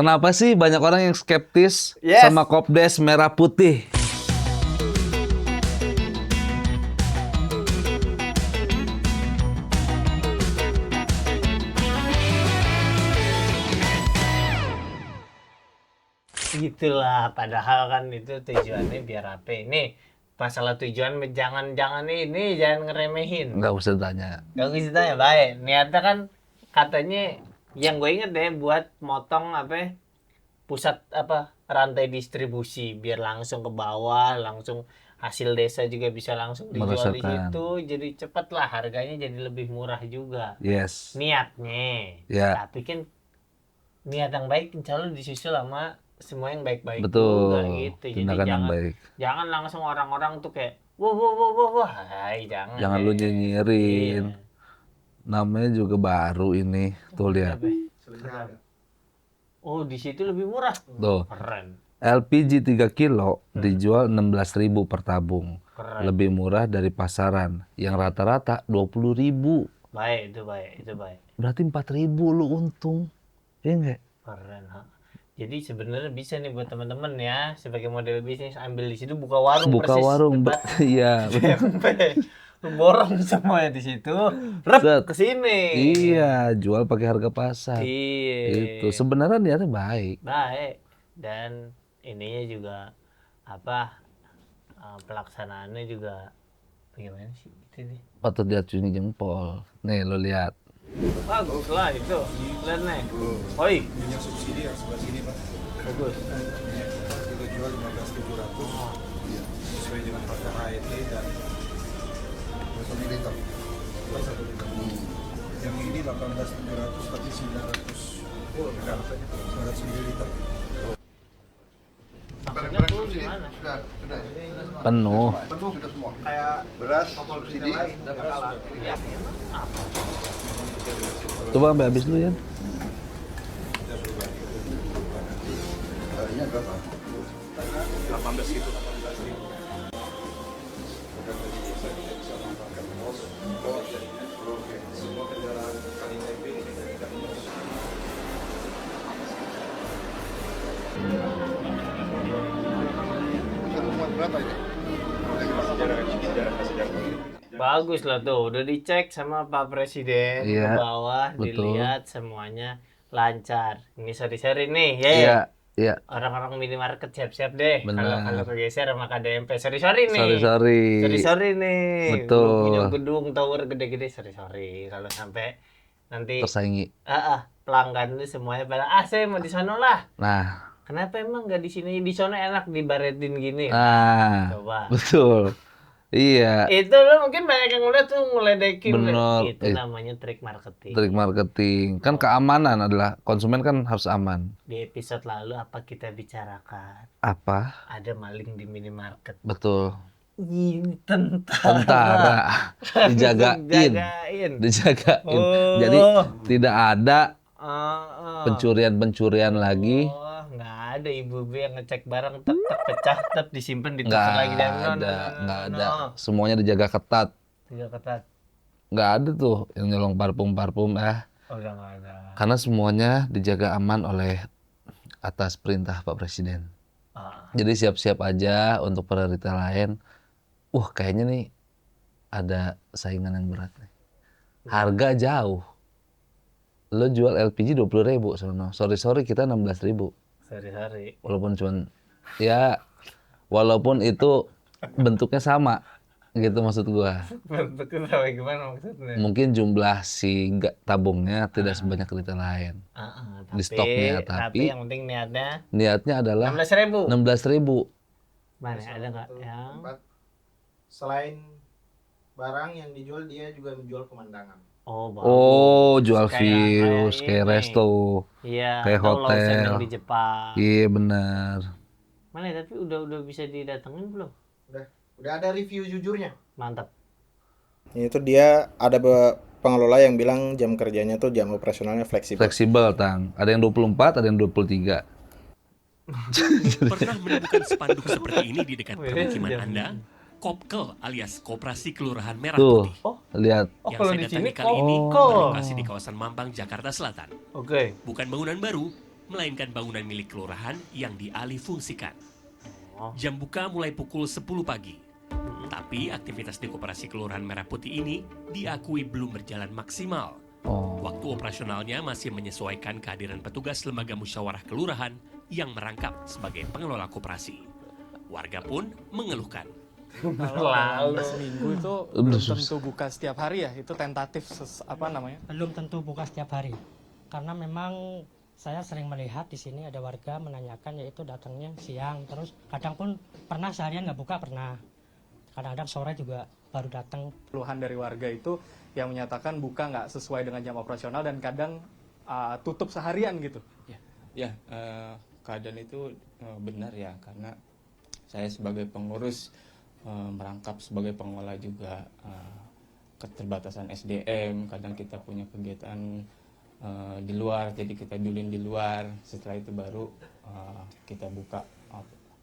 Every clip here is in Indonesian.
Kenapa sih banyak orang yang skeptis sama Kopdes merah putih? Gitulah, padahal kan itu tujuannya biar apa? Ini masalah tujuan jangan ngeremehin. Nggak usah tanya. Gak usah tanya, baik. Niatnya kan katanya yang gue inget deh buat motong pusat rantai distribusi biar langsung ke bawah, langsung hasil desa juga bisa langsung dijual di Merasakan. situ, jadi cepet lah harganya, jadi lebih murah juga. Yes. Niatnya. Ya. Tapi kan niat yang baik insya Allah disusul sama semua yang baik-baik Betul. juga gitu. Jadi Tindakan yang baik. jangan langsung orang-orang tuh kayak wah, hai, jangan. Jangan lu nyinyirin. Iya. Namanya juga baru ini. Tuh lihat. Oh, di situ lebih murah. Tuh. Keren. LPG 3 kilo dijual 16.000 per tabung. Keren. Lebih murah dari pasaran yang rata-rata 20.000. Baik, itu baik. Berarti 4.000 lu untung. Iya enggak? Keren, ha. Jadi sebenarnya bisa nih buat teman-teman ya, sebagai model bisnis ambil di situ buka warung Buka persis. warung. Iya. Lu borong semuanya di situ, rep Set. ke sini. Iya, jual pakai harga pasar. Iya. Itu sebenarnya niatnya baik. Baik. Dan ininya juga pelaksanaannya juga bagaimana sih gitu deh. Patut diacungi jempol. Nih lo lihat. Bagus lah itu. Lihat nih. Oi, Minyak subsidi yang sebelah sini Pak. bagus. Kita jual 15.700 sesuai dengan faktor HET dan 1 liter. Yang ini 18.700 tapi 900 ml. Maksudnya tuh gimana? Penuh. Kayak beras subsidi. Ya, memang apa? Coba sampai habis dulu ya. Harinya berapa? 18 gitu. Semua kendaraan kali TP ini tidak berapa ini? Bagus lah tuh, udah dicek sama Pak Presiden Iya, ke bawah, betul. dilihat semuanya lancar. Ini seri-seri nih, ya. Iya, iya. Orang-orang minimarket siap-siap deh. Benar. Kalau kegeser sama KDMP, seri-seri nih. Sorry. Seri-seri nih. Betul. Belum punya gedung tower gede-gede, seri-seri. Kalau sampai nanti Tersaingi. pelanggan itu semuanya pada saya mau di sana lah. Nah, Kenapa emang nggak di sini? Di sana enak dibaretin gini. nah, Coba. betul. Iya, Itu lo mungkin banyak yang ngeliat tuh ngeledekin. Bener. Itu namanya trik marketing. trik marketing. Kan keamanan adalah konsumen kan harus aman. Di episode lalu apa kita bicarakan? Apa? Ada maling di minimarket. Betul. Ini tentara. Tentara dijagain. Dijagain. Oh. Jadi tidak ada Ah. pencurian-pencurian lagi. Oh, nggak ada ibu-ibu yang ngecek barang tek pecah disimpan ditukar Nggak lagi dan ada. Semuanya dijaga ketat. Tidak ketat. Nggak ada tuh yang nyolong parfum-parfum Oh, udah nggak ada. karena semuanya dijaga aman oleh atas perintah Pak Presiden. Jadi siap-siap aja untuk para retail lain. Wah, kayaknya nih ada saingan yang berat nih. Harga jauh. Lo jual LPG 20.000 sono. Sorry kita 16.000. Sehari-hari. Walaupun itu bentuknya sama gitu maksud gua. Bentuknya sampai gimana maksudnya? Mungkin jumlah si tabungnya tidak sebanyak retail lain. Di stoknya, tapi yang penting niatnya niatnya adalah 16.000. 16.000. Mana ada nggak yang Selain barang yang dijual, dia juga menjual pemandangan. bagus. Oh, jual Kayak views, ini. kayak resto. Iya, kayak atau Lawson hotel. yang di Jepang. Iya benar. Mana ya, tapi udah bisa didatengin belum? Udah ada review jujurnya. Mantap. Itu dia ada pengelola yang bilang jam kerjanya tuh jam operasionalnya fleksibel. Fleksibel, Tang. Ada yang 24, ada yang 23. Pernah menemukan spanduk seperti ini di dekat permukiman Jam. Anda? Kopkel alias Koperasi Kelurahan Merah Tuh, Putih. lihat. Oh, Yang kalau saya di datangi sini kali ini Kopkel. berlokasi di kawasan Mampang, Jakarta Selatan. Oke. Bukan bangunan baru, melainkan bangunan milik kelurahan yang dialih fungsikan. Jam buka mulai pukul 10 pagi. Tapi aktivitas di Koperasi Kelurahan Merah Putih ini diakui belum berjalan maksimal. Waktu operasionalnya masih menyesuaikan kehadiran petugas lembaga musyawarah kelurahan yang merangkap sebagai pengelola koperasi. Warga pun mengeluhkan. Kalau seminggu itu belum tentu buka setiap hari ya, itu tentatif Belum tentu buka setiap hari. Karena memang saya sering melihat di sini ada warga menanyakan yaitu datangnya siang, terus kadang pun pernah seharian nggak buka, pernah. Kadang-kadang sore juga baru datang. Keluhan dari warga itu yang menyatakan buka nggak sesuai dengan jam operasional dan kadang tutup seharian gitu. Ya, keadaan itu benar ya, karena saya sebagai pengurus merangkap sebagai pengelola juga keterbatasan SDM, kadang kita punya kegiatan di luar, jadi kita julin di luar, setelah itu baru kita buka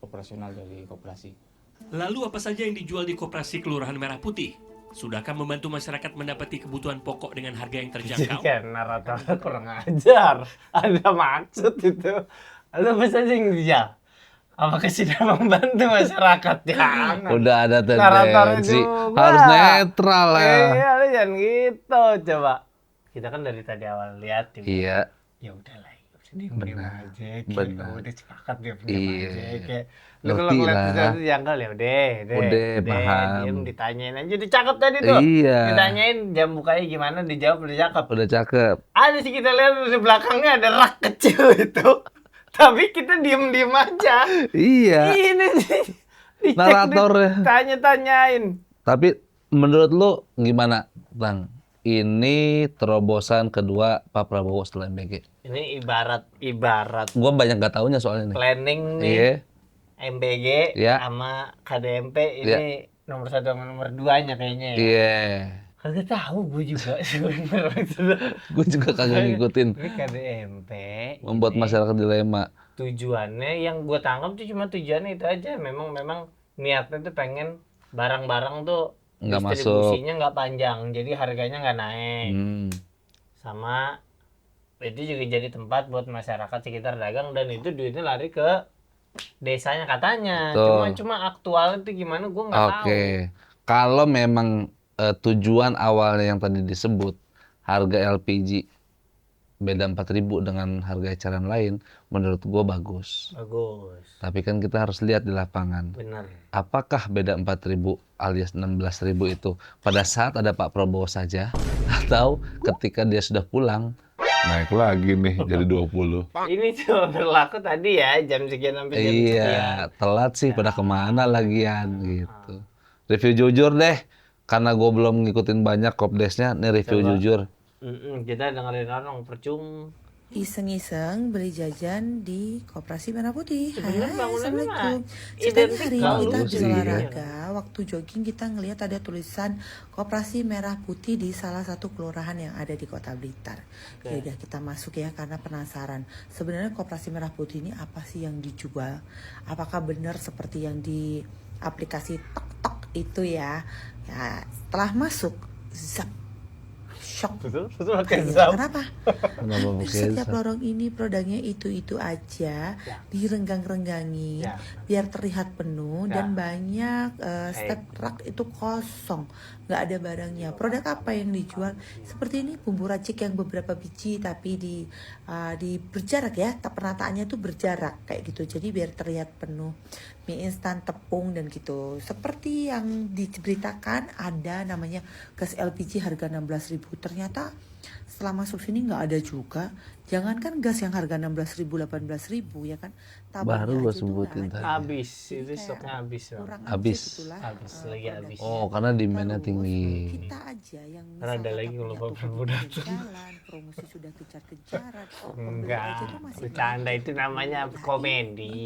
operasional dari koperasi. Lalu apa saja yang dijual di Koperasi Kelurahan Merah Putih? Sudahkah membantu masyarakat mendapati kebutuhan pokok dengan harga yang terjangkau? Kan naratornya kurang ajar. Ada maksud itu. Ada apa saja yang dijual? Apakah sudah membantu masyarakat? Jangan. Udah ada Naratornya tendensi. juga. Harus netral ya. Iya, lu jangan gitu. Coba. Kita kan dari tadi awal lihat. Iya. Ya udahlah. Diem aja. Kayak udah sepakat dia Iya. aja. Kayak lu kalau ngeliat sesuatu janggal ya Udah, paham. Diem, ditanyain aja. Udah cakep tadi tuh. Iya. Ditanyain jam bukanya gimana, dijawab udah cakep. Udah cakep. Ada sih kita lihat di belakangnya ada rak kecil itu. Tapi kita diem-diem aja. Iya. Ini sih. Dicek, Naratornya. Tanya-tanyain. Tapi menurut lu gimana, Bang? Ini terobosan kedua Pak Prabowo setelah MBG. Ini ibarat Gua banyak gak taunya soalnya nih. planning nih. Iya. MBG Iya. sama KDMP ini nomor 1 sama nomor 2-nya kayaknya ya. Iya. Kagak tahu gue juga sebenarnya. Gue juga kagak ngikutin. Ini KDMP Membuat ini masyarakat dilema. tujuannya yang gue tangkap tuh cuma tujuannya itu aja. Memang niatnya tuh pengen barang-barang tuh Nggak masuk. distribusinya nggak panjang, jadi harganya nggak naik. Sama itu juga jadi tempat buat masyarakat sekitar dagang dan itu duitnya lari ke desanya katanya. Betul. Cuma aktual itu gimana gue nggak tahu. Oke. Kalau memang tujuan awalnya yang tadi disebut harga LPG beda 4.000 dengan harga eceran lain, menurut gua bagus. Bagus. Tapi kan kita harus lihat di lapangan. Benar. Apakah beda 4.000 alias 16.000 itu pada saat ada Pak Prabowo saja atau ketika dia sudah pulang naik lagi nih jadi 20. Ini cuma berlaku tadi ya jam sekian sampai jam sekian. Iya, telat sih pada kemana lagian gitu. Review jujur deh. Karena gue belum ngikutin banyak Kopdesnya, nih review jujur. Kita dengerin orang percuma. Iseng-iseng beli jajan di Koperasi Merah Putih. Sebenarnya Hai, bangunannya Assalamualkum. mah Ceritanya identik hari ini kalau kita lu habis sih. olahraga. Waktu jogging kita ngelihat ada tulisan Koperasi Merah Putih di salah satu kelurahan yang ada di Kota Blitar. Ya udah kita masuk ya karena penasaran. Sebenarnya Koperasi Merah Putih ini apa sih yang dijual? Apakah benar seperti yang di aplikasi tok-tok itu ya? Ya, setelah masuk, zap, shock. Terus pakai Ya, zap. kenapa? Kenapa Di pakai setiap zap? lorong ini produknya itu aja, direnggang-renggangi, biar terlihat penuh dan banyak step rak itu kosong, nggak ada barangnya. Produk apa yang dijual? Seperti ini bumbu racik yang beberapa biji tapi di berjarak ya, penataannya itu berjarak kayak gitu. Jadi biar terlihat penuh. Mie instan, tepung dan gitu. Seperti yang diberitakan ada namanya gas LPG harga 16.000. Ternyata setelah masuk sini nggak ada juga. Jangankan gas yang harga 16.000, 18.000 ya kan. Baru Tabungnya gua aja tuh sebutin nggak tadi. ada. Habis itu Jadi kayak stoknya habis. Bang. kurang Habis. aja gitulah, Habis, lagi produknya. habis. Oh, karena demandnya tinggi. Kita aja yang Karena ada lagi kalau punya Bapak toko Muda di jalan, promosi sudah kejar-kejaran. Pembeli Enggak, aja tuh masih bercanda banyak. itu namanya komedi.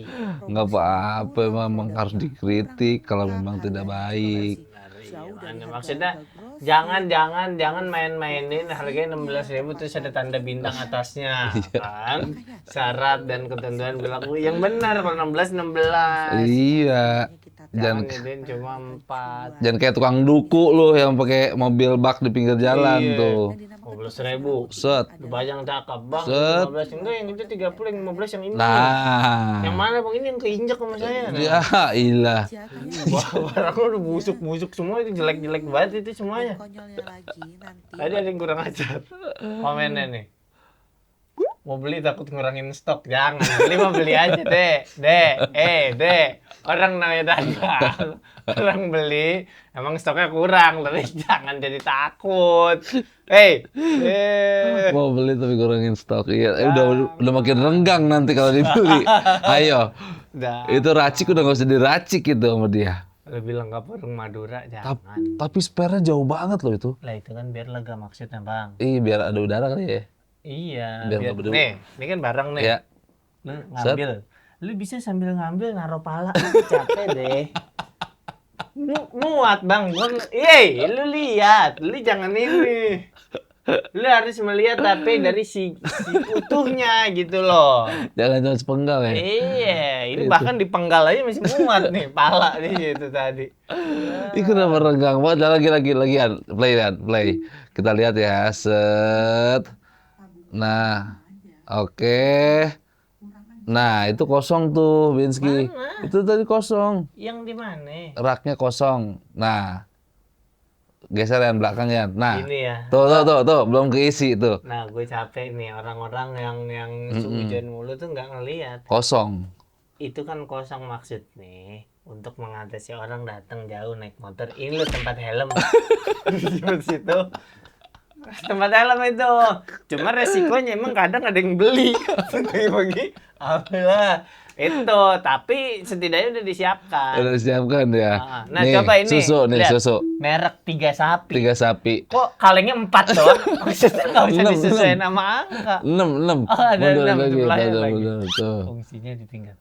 Nggak apa-apa, memang harus dikritik kalau memang tidak baik. Jauh dari Gimana? harga Maksudnya grosir. jangan main-mainin harganya 16.000 terus ada tanda bintang atasnya kan. Syarat dan ketentuan berlaku yang benar kalau 16. Iya. Kita Jangan jadiin cuma 4. Jangan kayak tukang duku lu yang pakai mobil bak di pinggir jalan tuh. 15.000. Set. Dipajang cakep bang. Set. 15 enggak yang itu 30, yang 15 yang ini. Nah. Yang mana bang ini yang keinjek sama saya? Nah. Ya ilah. Wah, barang lu udah busuk-busuk semua itu, jelek-jelek banget itu semuanya. Konyolnya lagi nanti. Tadi ada yang kurang ajar. Komennya nih. Mau beli takut ngurangin stok, jangan. Beli mah beli aja, Dek. Orang namanya dagang. Orang beli, emang stoknya kurang, tapi jangan jadi takut. Mau beli tapi kurangin stok. Iya, udah makin renggang nanti kalau dibeli. Ayo. Itu racik udah nggak usah diracik itu sama dia. Lebih lengkap warung Madura, jangan. Tapi spare-nya jauh banget loh itu. Lah itu kan biar lega maksudnya, Bang. Iya, biar ada udara kali ya. Iya, biar nih, ini kan barang nih. Iya. Lu ngambil. Lu bisa sambil ngambil naruh pala, capek deh. Muat Bang, lu lihat, lu jangan ini. Lu harus melihat tapi dari si utuhnya gitu loh. Jangan cuma sepenggal ya. Iya, ini bahkan dipenggal aja masih muat nih, pala di situ tadi. Ini kenapa renggang banget? Lagian, play. Kita lihat ya, set. Nah, oke. Nah, itu kosong tuh, Binsky. Mana? Itu tadi kosong. Yang di mana? Raknya kosong. Nah, geser yang belakang ya. Nah, ini ya. Tuh, belum keisi tuh. Nah, gue capek nih orang-orang yang hujan mulu tuh nggak ngelihat. Kosong. Itu kan kosong maksud nih untuk mengatasi orang datang jauh naik motor. Ini lo tempat helm. Di situ. Tempat helm itu. Cuma resikonya emang kadang ada yang beli. Bagi apalah. Itu, tapi setidaknya udah disiapkan. Udah disiapkan ya. Nah, nih, coba ini. Susu nih, lihat. susu. Merek 3 sapi. 3 sapi. Kok kalengnya 4 doang? Maksudnya nggak usah disesuaikan sama angka. 6. Oh, ada 6 jumlahnya lagi. Tuh. Fungsinya ditingkat.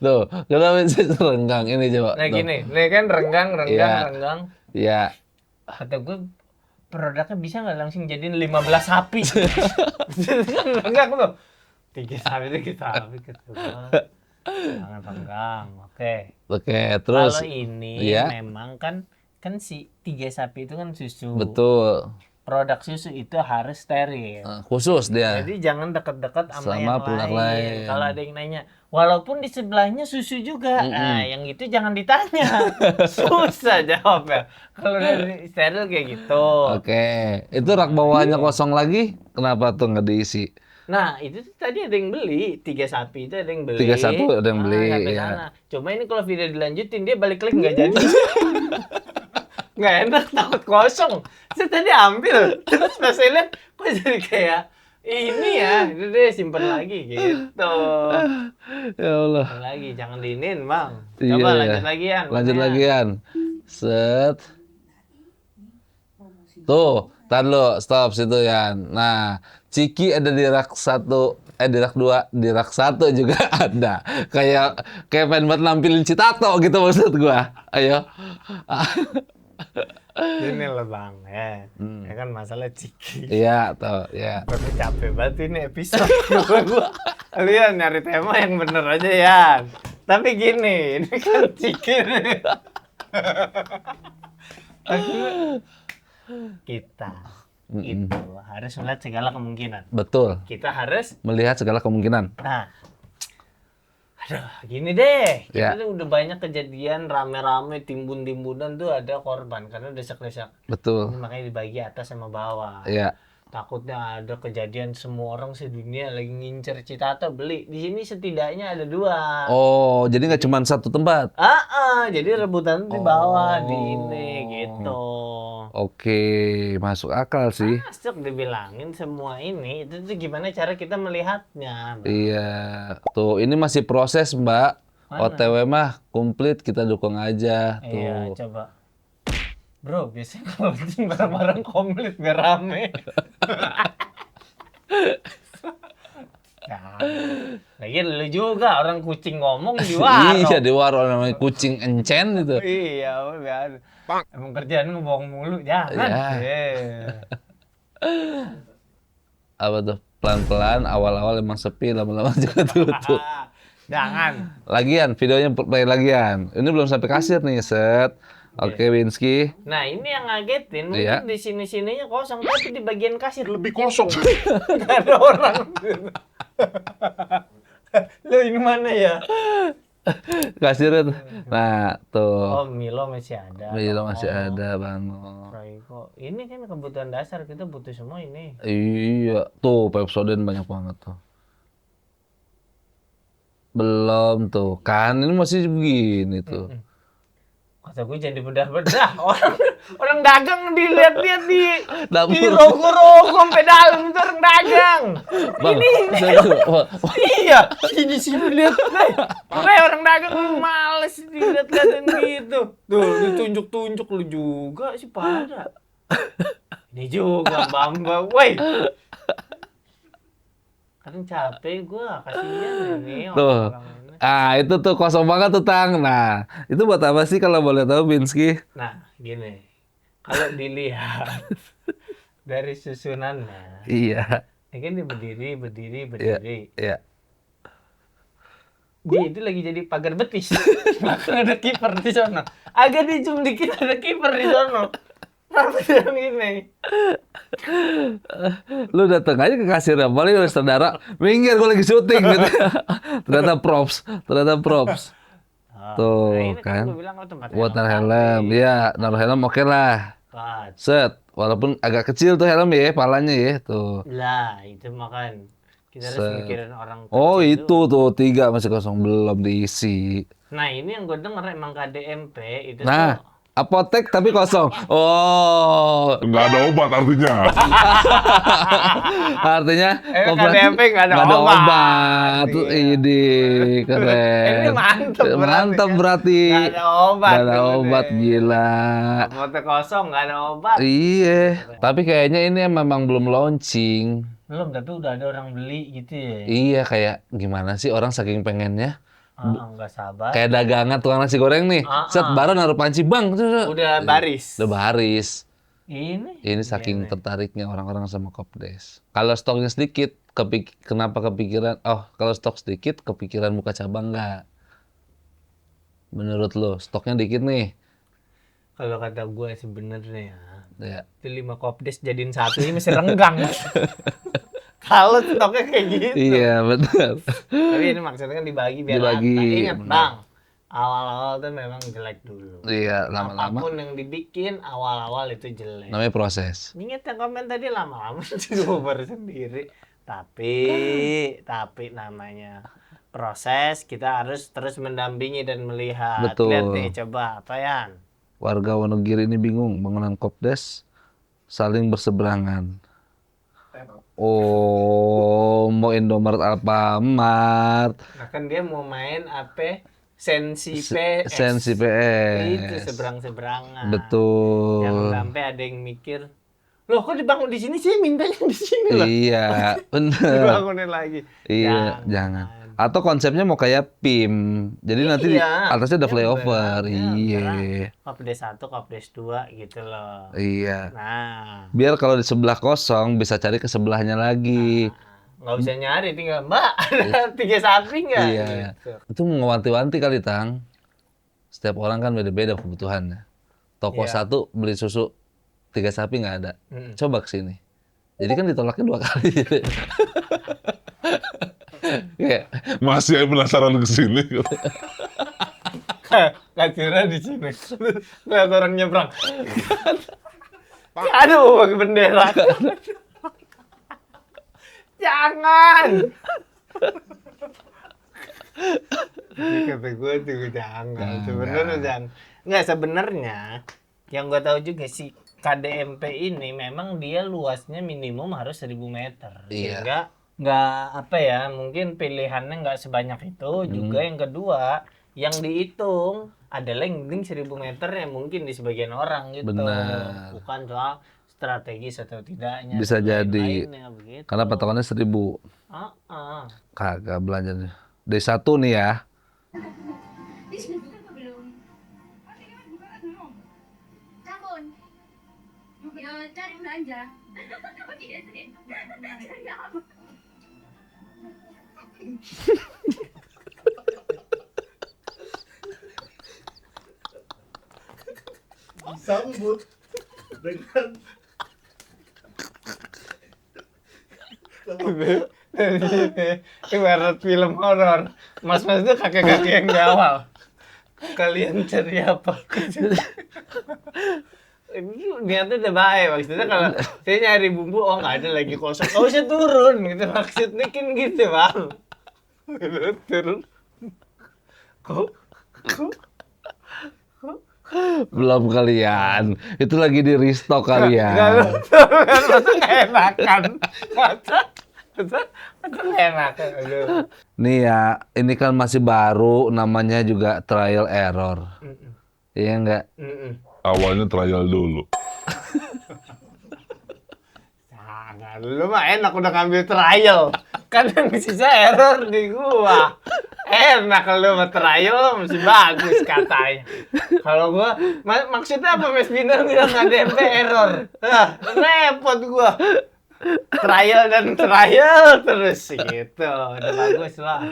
Tuh, kenapa sih renggang ini coba. Nah gini, ini kan renggang. Iya. Kata gue produknya bisa nggak langsung jadiin 15 sapi? Kan renggang tuh. 3 sapi kata gue. Jangan renggang, oke, terus. Kalau ini memang kan si 3 sapi itu kan susu. Betul. Produk susu itu harus steril. Khusus dia. Jadi jangan dekat-dekat sama yang produk lain. Kalau ada yang nanya, walaupun di sebelahnya susu juga, nah yang itu jangan ditanya. Susah jawabnya. Kalau dari steril kayak gitu. Oke, itu rak bawahnya kosong lagi, kenapa tuh nggak diisi? Nah itu tadi ada yang beli, 3 sapi itu ada yang beli. 3 sapi ada yang beli. Sampai sana. Cuma ini kalau video dilanjutin dia balik lagi nggak jadi. Nggak enak, takut kosong. Saya tadi ambil, terus pas saya lihat, kok jadi kayak ini ya, itu deh simpen lagi gitu. Ya Allah. Lagi, jangan diinin Bang. Coba lanjut lagi Yan. Lanjut lagi Yan. Set. Tuh, tar lo, stop situ Yan. Nah, Ciki ada di rak 1, di rak 2, di rak 1 juga ada. Kayak pengen buat nampilin Citato gitu maksud gua. Ayo. Ini loh Bang, ya kan masalah Ciki. Iya, tuh, ya. Tapi capek banget ini episode gua. Kalian nyari tema yang bener aja ya. Tapi gini, ini kan Ciki nih. Kita itu harus melihat segala kemungkinan. Betul. Kita harus melihat segala kemungkinan. Nah, aduh, gini deh, kita Ya. tuh udah banyak kejadian rame-rame timbun-timbunan tuh ada korban karena desak-desak. Betul. Makanya dibagi atas sama bawah. Iya. Takutnya ada kejadian semua orang sedunia lagi ngincer Citato beli. Di sini setidaknya ada 2. Oh, jadi nggak cuma satu tempat. Jadi rebutan di bawah di ini gitu. Oke, masuk akal sih. Masuk dibilangin semua ini itu tuh gimana cara kita melihatnya. Mbak. Iya. Tuh, ini masih proses, Mbak. Mana? OTW mah komplit, kita dukung aja. Tuh. Iya, coba. Bro, biasanya kalau bikin barang-barang komplit biar rame. Ya, lagian lu juga orang kucing ngomong di warung. Iya, di warung namanya kucing encen itu. Iya, udah. Emang kerjaan ngebohong mulu, jangan. Ya. Apa tuh? Pelan-pelan, awal-awal emang sepi, lama-lama juga tutup. Jangan. Lagian, videonya play lagian. Ini belum sampai kasir nih, set. Oke, Winsky. Nah, ini yang ngagetin. Mungkin Iya. di sini-sininya kosong, tapi di bagian kasir lebih kosong. Gak ada orang. Lo ini mana ya? Kasirnya tuh. Nah, Oh, tuh. Milo masih ada. Milo masih Oh, ada, Bang. Royco. Ini kan kebutuhan dasar, kita butuh semua ini. Iya, tuh Pepsodent banyak banget tuh. Belum tuh, kan ini masih begini tuh. Kata gue jangan dibedah-bedah. Orang dagang dilihat-lihat di Dapur. rogo-rogo sampai dalam itu orang dagang. Bang, Ini wah, iya, di sini lihat. Orang dagang males dilihat-lihatin gitu. Tuh, ditunjuk-tunjuk lu juga sih pada. Ini juga Bamba, woi. Kan capek gua, kasihan ini tuh. orang-orang ini. Ah, itu tuh kosong banget tuh, Tang. Nah, itu buat apa sih kalau boleh tahu, Binsky? Nah, gini. Kalau dilihat dari susunannya, Iya, ini kan dia berdiri. iya. Dia itu lagi jadi pagar betis. Belakang ada kiper di sono. Agak di zoom dikit ada kiper di sono. Kenapa dia gini? Lu datang aja ke kasirnya, paling oleh saudara, minggir gue lagi syuting gitu. Ternyata props. Tuh, Nah, ini kan. gua bilang, oh, tempat Buat naruh helm, iya, naruh helm oke lah. Pas. Set, walaupun agak kecil tuh helm ya, palanya ya, tuh. Lah, itu makan. Kita harus Set. mikirin orang Oh, kecil itu tuh 3 masih kosong, belum diisi. Nah, ini yang gue denger emang KDMP itu Nah, tuh apotek tapi kosong. Oh, Nggak ada obat artinya. artinya KDMP nggak ada obat. Tuh, Iya. ini keren. Ini mantap berarti. Nggak ada obat. Nggak ada obat, gila. Apotek kosong, nggak ada obat. Iya, tapi kayaknya ini memang belum launching. Belum, tapi udah ada orang beli gitu ya. Iya, kayak gimana sih orang saking pengennya. Nggak sabar. Kayak dagangan tukang nasi goreng nih. Set, baru naruh panci, Bang. Udah baris. Udah baris. Ini Saking tertariknya orang-orang sama Kopdes. Kalau stoknya sedikit, kenapa kepikiran? Oh, kalau stok sedikit, kepikiran buka cabang nggak? Menurut lo, stoknya dikit nih. Kalau kata gue sebenarnya Ya. itu 5 Kopdes jadiin 1 ini masih renggang. Kalau stoknya kayak gitu. Iya, benar. Tapi ini maksudnya kan dibagi biar Dibagi, rata. Ingat benar. Bang, awal-awal tuh memang jelek dulu. Iya, lama-lama. Apapun yang dibikin awal-awal itu jelek. Namanya proses. Ingat yang komen tadi lama-lama juga sendiri. Tapi namanya proses, kita harus terus mendampingi dan melihat. Betul. Lihat nih, coba apa Yan? Warga Wonogiri ini bingung, bangunan Kopdes saling berseberangan. Oh, mau Indomaret Alfamart. Nah kan dia mau main apa? Sensi PS. Sensi PS. Itu seberang-seberangan. Betul. Yang sampai ada yang mikir, loh kok dibangun di sini sih, mintanya di sini lah. Iya, bener. Dibangunin lagi. Iya, jangan. Atau konsepnya mau kayak PIM. Jadi nanti atasnya ada flyover. Iya. Kopdes 1, Kopdes 2 gitu loh. Iya. Nah, Biar kalau di sebelah kosong bisa cari ke sebelahnya lagi. nggak usah nyari, tinggal Mbak ada 3 sapi nggak? Iya. Gitu. Itu ngewanti-wanti kali, Tang. Setiap orang kan beda-beda kebutuhannya. Toko Iya. satu beli susu 3 sapi nggak ada. Coba ke sini. Jadi kan ditolaknya 2 kali. Kayak, Masih penasaran ke sini. Kasirnya di sini. Lihat orang nyebrang. Aduh, pakai bendera. Jangan. Ini kata gue tuh jangan. Sebenarnya jangan. Nggak, sebenarnya yang gue tahu juga sih KDMP ini memang dia luasnya minimum harus 1.000 meter. Iya. Sehingga nggak apa ya, mungkin pilihannya nggak sebanyak itu. Juga yang kedua, yang dihitung adalah yang penting 1.000 meter yang mungkin di sebagian orang gitu. Benar. Bukan soal strategis atau tidaknya. Bisa dan jadi. lain-lainnya, begitu. karena patokannya 1.000. Kagak belanjanya. Dari 1 nih ya. Cari belanja. disambut dengan ibarat film horor. Mas-mas itu kakek-kakek yang di awal. Kalian cari apa? Niatnya udah baik, maksudnya kalau saya nyari bumbu, oh nggak ada lagi kosong, oh usah turun gitu, maksudnya kan gitu bang. Turun. Kok? Belum kalian. Itu lagi di restock kalian. Masa nggak enakan? Masa nggak enakan? Aduh. Nih ya, ini kan masih baru, namanya juga trial error. Iya enggak? Awalnya trial dulu. Jangan, lu mah enak udah ngambil trial. Kan yang sisa error di gua. Enak lu mah trial masih bagus katanya. Kalau gua, maksudnya apa Mas Binar bilang ada MP error? Repot gua. Trial dan trial terus gitu. Udah bagus lah.